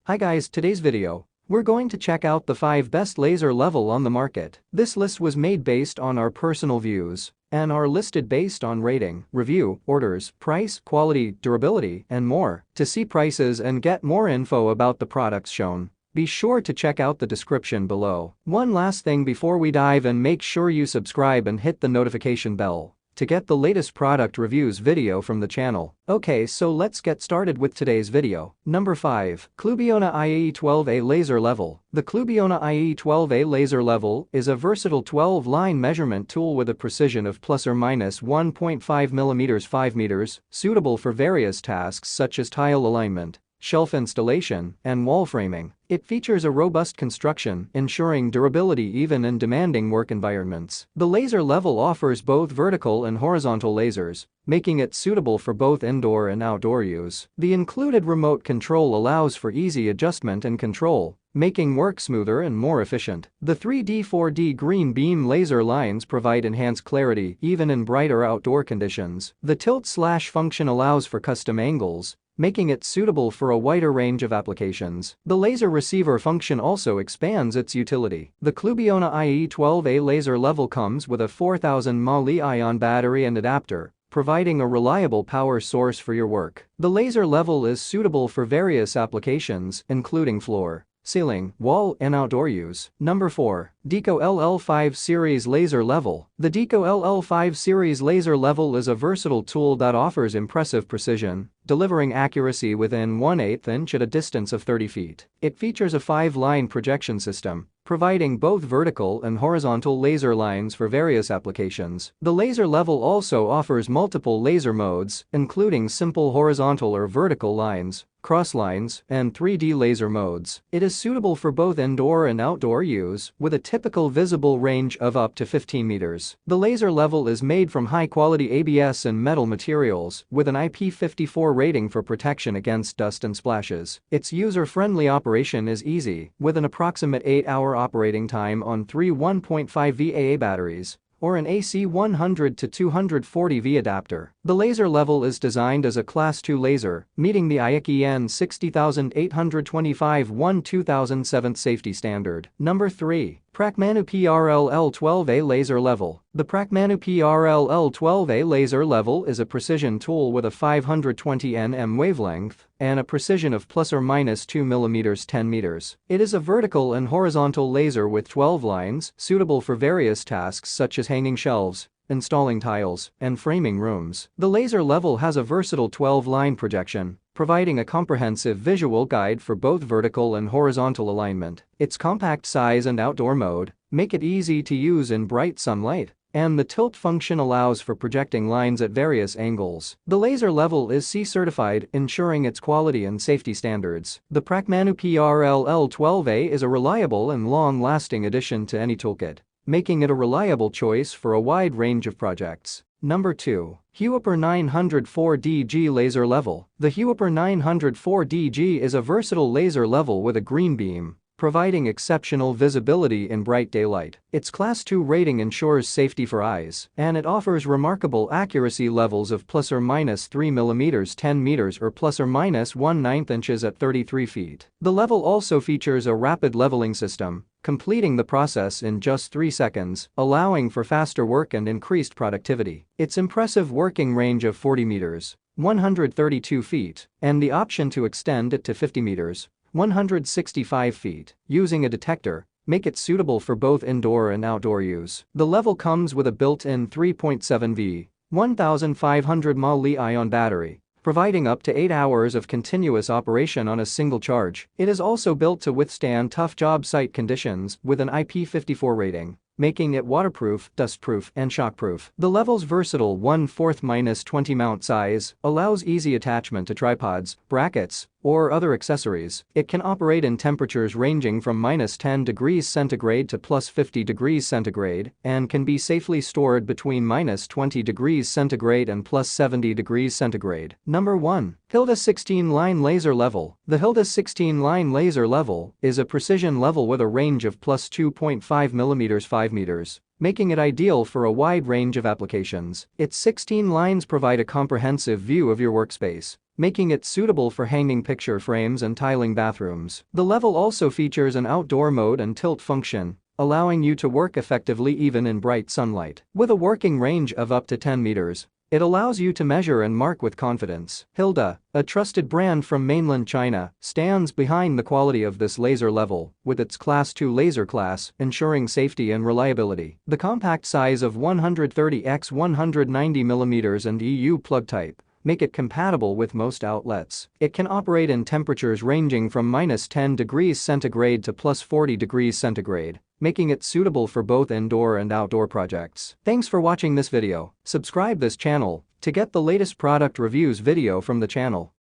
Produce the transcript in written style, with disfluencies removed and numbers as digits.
Hi guys, today's video, we're going to check out the 5 best laser level on the market. This list was made based on our personal views and are listed based on rating, review, orders, price, quality, durability, and more. To see prices and get more info about the products shown, be sure to check out the description below. One last thing before we dive in, make sure you subscribe and hit the notification bell to get the latest product reviews video from the channel. Okay, so let's get started with today's video. Number 5. CLUBIONA IE12A Laser Level. The CLUBIONA IE12A Laser Level is a versatile 12-line measurement tool with a precision of plus or minus 1.5 mm 5 meters, suitable for various tasks such as tile alignment, shelf installation, and wall framing. It features a robust construction, ensuring durability even in demanding work environments. The laser level offers both vertical and horizontal lasers, making it suitable for both indoor and outdoor use. The included remote control allows for easy adjustment and control, making work smoother and more efficient. The 3D 4D green beam laser lines provide enhanced clarity even in brighter outdoor conditions. The tilt/slash function allows for custom angles, making it suitable for a wider range of applications. The laser receiver function also expands its utility. The CLUBIONA IE12A laser level comes with a 4000 mAh battery and adapter, providing a reliable power source for your work. The laser level is suitable for various applications, including floor, ceiling, wall, and outdoor use. Number 4. DEKO LL5 Series Laser Level. The DEKO LL5 Series Laser Level is a versatile tool that offers impressive precision, delivering accuracy within 1/8 inch at a distance of 30 feet. It features a 5-line projection system, providing both vertical and horizontal laser lines for various applications. The laser level also offers multiple laser modes, including simple horizontal or vertical lines, cross lines, and 3D laser modes. It is suitable for both indoor and outdoor use, with a typical visible range of up to 15 meters. The laser level is made from high-quality ABS and metal materials, with an IP54 rating for protection against dust and splashes. Its user-friendly operation is easy, with an approximate 8-hour operating time on 3 1.5 VAA batteries, or an AC 100 to 240 V adapter. The laser level is designed as a Class 2 laser, meeting the IEC EN 60825-1-2007 safety standard. Number 3. Pracmanu PRLL12A Laser Level. The Pracmanu PRLL12A Laser Level is a precision tool with a 520 nm wavelength and a precision of plus or minus 2 mm 10 meters. It is a vertical and horizontal laser with 12 lines, suitable for various tasks such as hanging shelves, installing tiles, and framing rooms. The laser level has a versatile 12-line projection, providing a comprehensive visual guide for both vertical and horizontal alignment. Its compact size and outdoor mode make it easy to use in bright sunlight, and the tilt function allows for projecting lines at various angles. The laser level is CE certified, ensuring its quality and safety standards. The Pracmanu PRLL12A is a reliable and long-lasting addition to any toolkit, making it a reliable choice for a wide range of projects. Number 2. Huepar 904DG Laser Level. The Huepar 904DG is a versatile laser level with a green beam, providing exceptional visibility in bright daylight. Its Class 2 rating ensures safety for eyes, and it offers remarkable accuracy levels of plus or minus 3 mm 10 meters or plus or minus 1/9 inches at 33 feet. The level also features a rapid leveling system, completing the process in just 3 seconds, allowing for faster work and increased productivity. Its impressive working range of 40 meters, 132 feet, and the option to extend it to 50 meters, 165 feet, using a detector, make it suitable for both indoor and outdoor use. The level comes with a built-in 3.7 V, 1500 mAh battery, providing up to 8 hours of continuous operation on a single charge. It is also built to withstand tough job site conditions with an IP54 rating, making it waterproof, dustproof, and shockproof. The level's versatile 1/4-20 mount size allows easy attachment to tripods, brackets, or other accessories. It can operate in temperatures ranging from -10 degrees centigrade to +50 degrees centigrade and can be safely stored between -20 degrees centigrade and +70 degrees centigrade. Number 1. HILDA 16-line Laser Level. The HILDA 16-line Laser Level is a precision level with a range of +2.5 mm 5 meters, making it ideal for a wide range of applications. Its 16 lines provide a comprehensive view of your workspace, making it suitable for hanging picture frames and tiling bathrooms. The level also features an outdoor mode and tilt function, allowing you to work effectively even in bright sunlight. With a working range of up to 10 meters, it allows you to measure and mark with confidence. HILDA, a trusted brand from mainland China, stands behind the quality of this laser level, with its Class 2 laser class ensuring safety and reliability. The compact size of 130x 190mm and EU plug type make it compatible with most outlets. It can operate in temperatures ranging from -10°C to +40°C, making it suitable for both indoor and outdoor projects. Thanks for watching this video. Subscribe this channel to get the latest product reviews video from the channel.